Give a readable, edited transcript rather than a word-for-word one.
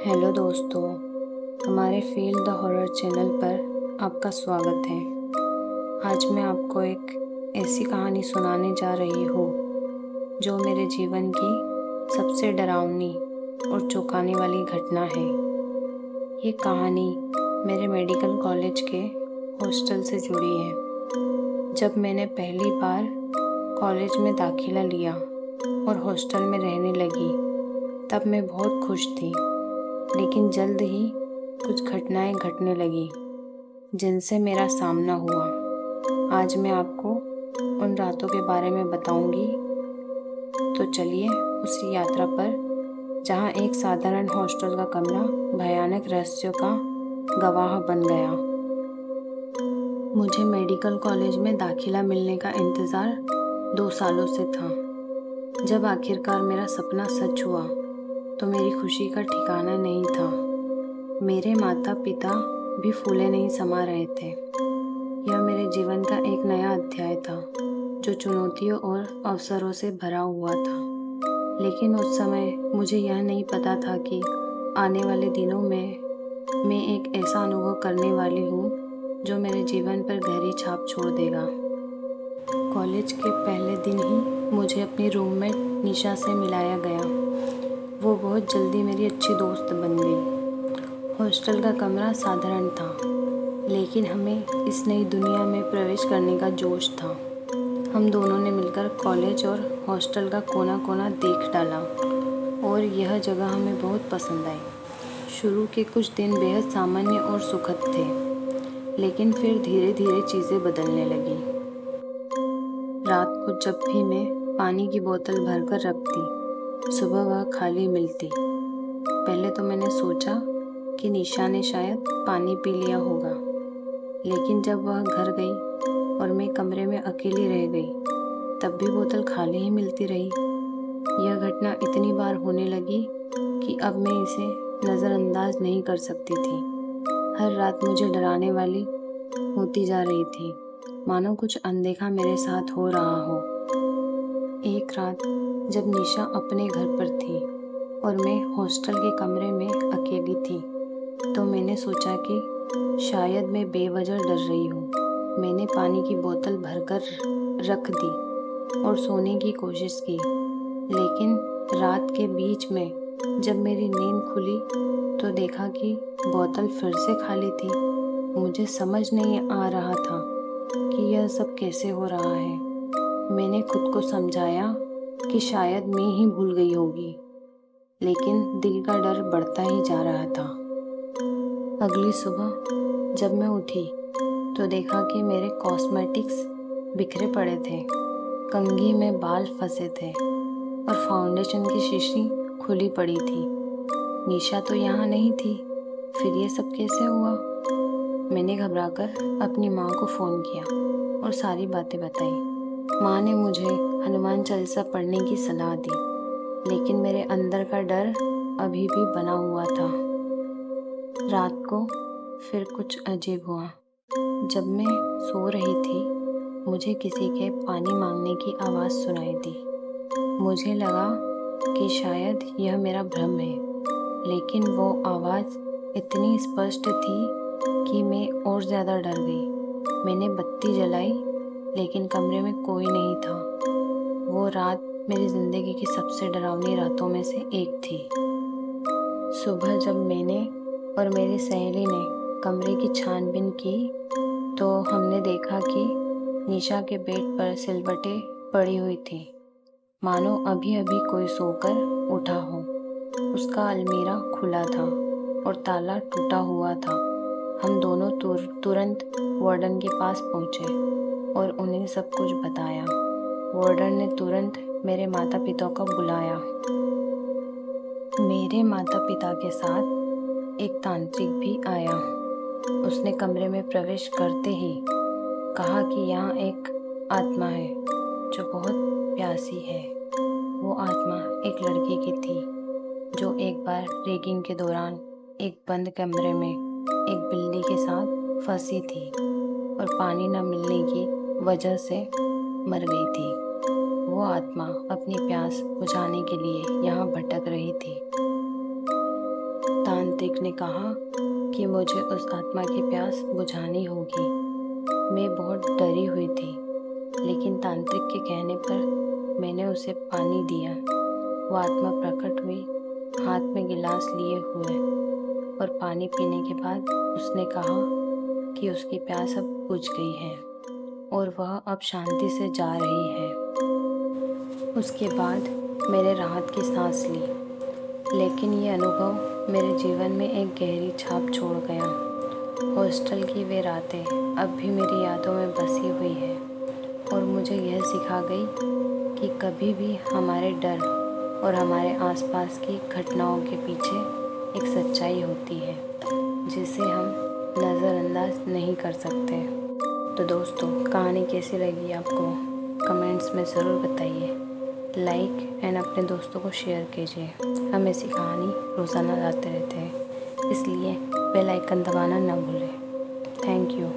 Hello दोस्तों, हमारे feel the horror channel पर आपका स्वागत है। आज मैं आपको एक ऐसी कहानी सुनाने जा रही हूँ जो मेरे जीवन की सबसे डरावनी और चौंकाने वाली घटना है। ये कहानी मेरे मेडिकल कॉलेज के हॉस्टल से जुड़ी है। जब मैंने पहली बार कॉलेज में दाखिला लिया और हॉस्टल में रहने लगी, तब मैं बहुत खुश थी। लेकिन जल्द ही कुछ घटनाएं घटने लगी जिनसे मेरा सामना हुआ। आज मैं आपको उन रातों के बारे में बताऊंगी। तो चलिए उसी यात्रा पर जहां एक साधारण हॉस्टल का कमरा भयानक रहस्यों का गवाह बन गया। मुझे मेडिकल कॉलेज में दाखिला मिलने का इंतज़ार 2 सालों से था। जब आखिरकार मेरा सपना सच हुआ तो मेरी खुशी का ठिकाना नहीं था। मेरे माता पिता भी फूले नहीं समा रहे थे। यह मेरे जीवन का एक नया अध्याय था जो चुनौतियों और अवसरों से भरा हुआ था। लेकिन उस समय मुझे यह नहीं पता था कि आने वाले दिनों में मैं एक ऐसा अनुभव करने वाली हूँ जो मेरे जीवन पर गहरी छाप छोड़ देगा। कॉलेज के पहले दिन ही मुझे अपनी रूममेट निशा से मिलाया गया। वो बहुत जल्दी मेरी अच्छी दोस्त बन गई। हॉस्टल का कमरा साधारण था, लेकिन हमें इस नई दुनिया में प्रवेश करने का जोश था। हम दोनों ने मिलकर कॉलेज और हॉस्टल का कोना कोना देख डाला और यह जगह हमें बहुत पसंद आई। शुरू के कुछ दिन बेहद सामान्य और सुखद थे, लेकिन फिर धीरे धीरे चीज़ें बदलने लगी। रात को जब भी मैं पानी की बोतल भरकर रखती, सुबह वह खाली मिलती। पहले तो मैंने सोचा कि निशा ने शायद पानी पी लिया होगा, लेकिन जब वह घर गई और मैं कमरे में अकेली रह गई, तब भी बोतल खाली ही मिलती रही। यह घटना इतनी बार होने लगी कि अब मैं इसे नज़रअंदाज नहीं कर सकती थी। हर रात मुझे डराने वाली होती जा रही थी, मानो कुछ अनदेखा मेरे साथ हो रहा हो। एक रात जब निशा अपने घर पर थी और मैं हॉस्टल के कमरे में अकेली थी, तो मैंने सोचा कि शायद मैं बेवजह डर रही हूँ। मैंने पानी की बोतल भरकर रख दी और सोने की कोशिश की, लेकिन रात के बीच में जब मेरी नींद खुली तो देखा कि बोतल फिर से खाली थी। मुझे समझ नहीं आ रहा था कि यह सब कैसे हो रहा है। मैंने खुद को समझाया कि शायद मैं ही भूल गई होगी, लेकिन दिल का डर बढ़ता ही जा रहा था। अगली सुबह जब मैं उठी तो देखा कि मेरे कॉस्मेटिक्स बिखरे पड़े थे, कंघी में बाल फंसे थे और फाउंडेशन की शीशी खुली पड़ी थी। निशा तो यहाँ नहीं थी। फिर ये सब कैसे हुआ? मैंने घबराकर अपनी माँ को फ़ोन किया और सारी बातें बताई। माँ ने मुझे हनुमान चालीसा पढ़ने की सलाह दी, लेकिन मेरे अंदर का डर अभी भी बना हुआ था। रात को फिर कुछ अजीब हुआ। जब मैं सो रही थी, मुझे किसी के पानी मांगने की आवाज़ सुनाई दी। मुझे लगा कि शायद यह मेरा भ्रम है, लेकिन वो आवाज़ इतनी स्पष्ट थी कि मैं और ज़्यादा डर गई। मैंने बत्ती जलाई, लेकिन कमरे में कोई नहीं था। वो रात मेरी ज़िंदगी की सबसे डरावनी रातों में से एक थी। सुबह जब मैंने और मेरी सहेली ने कमरे की छानबीन की तो हमने देखा कि निशा के बेड पर सिलवटें पड़ी हुई थी, मानो अभी अभी कोई सोकर उठा हो। उसका अलमीरा खुला था और ताला टूटा हुआ था। हम दोनों तुरंत वार्डन के पास पहुँचे और उन्हें सब कुछ बताया। वार्डन ने तुरंत मेरे माता पिता को बुलाया। मेरे माता पिता के साथ एक तांत्रिक भी आया। उसने कमरे में प्रवेश करते ही कहा कि यहाँ एक आत्मा है जो बहुत प्यासी है। वो आत्मा एक लड़की की थी जो एक बार रैगिंग के दौरान एक बंद कमरे में एक बिल्ली के साथ फंसी थी और पानी न मिलने की वजह से मर गई थी। वो आत्मा अपनी प्यास बुझाने के लिए यहाँ भटक रही थी। तांत्रिक ने कहा कि मुझे उस आत्मा की प्यास बुझानी होगी। मैं बहुत डरी हुई थी, लेकिन तांत्रिक के कहने पर मैंने उसे पानी दिया। वो आत्मा प्रकट हुई, हाथ में गिलास लिए हुए, और पानी पीने के बाद उसने कहा कि उसकी प्यास अब बुझ गई है और वह अब शांति से जा रही है। उसके बाद मैंने राहत की सांस ली, लेकिन ये अनुभव मेरे जीवन में एक गहरी छाप छोड़ गया। हॉस्टल की वे रातें अब भी मेरी यादों में बसी हुई है और मुझे यह सिखा गई कि कभी भी हमारे डर और हमारे आसपास की घटनाओं के पीछे एक सच्चाई होती है जिसे हम नज़रअंदाज नहीं कर सकते। तो दोस्तों, कहानी कैसी लगी आपको कमेंट्स में ज़रूर बताइए। लाइक एंड अपने दोस्तों को शेयर कीजिए। हम ऐसी कहानी रोज़ाना लाते रहते हैं, इसलिए बेल आइकन दबाना ना भूलें। Thank you.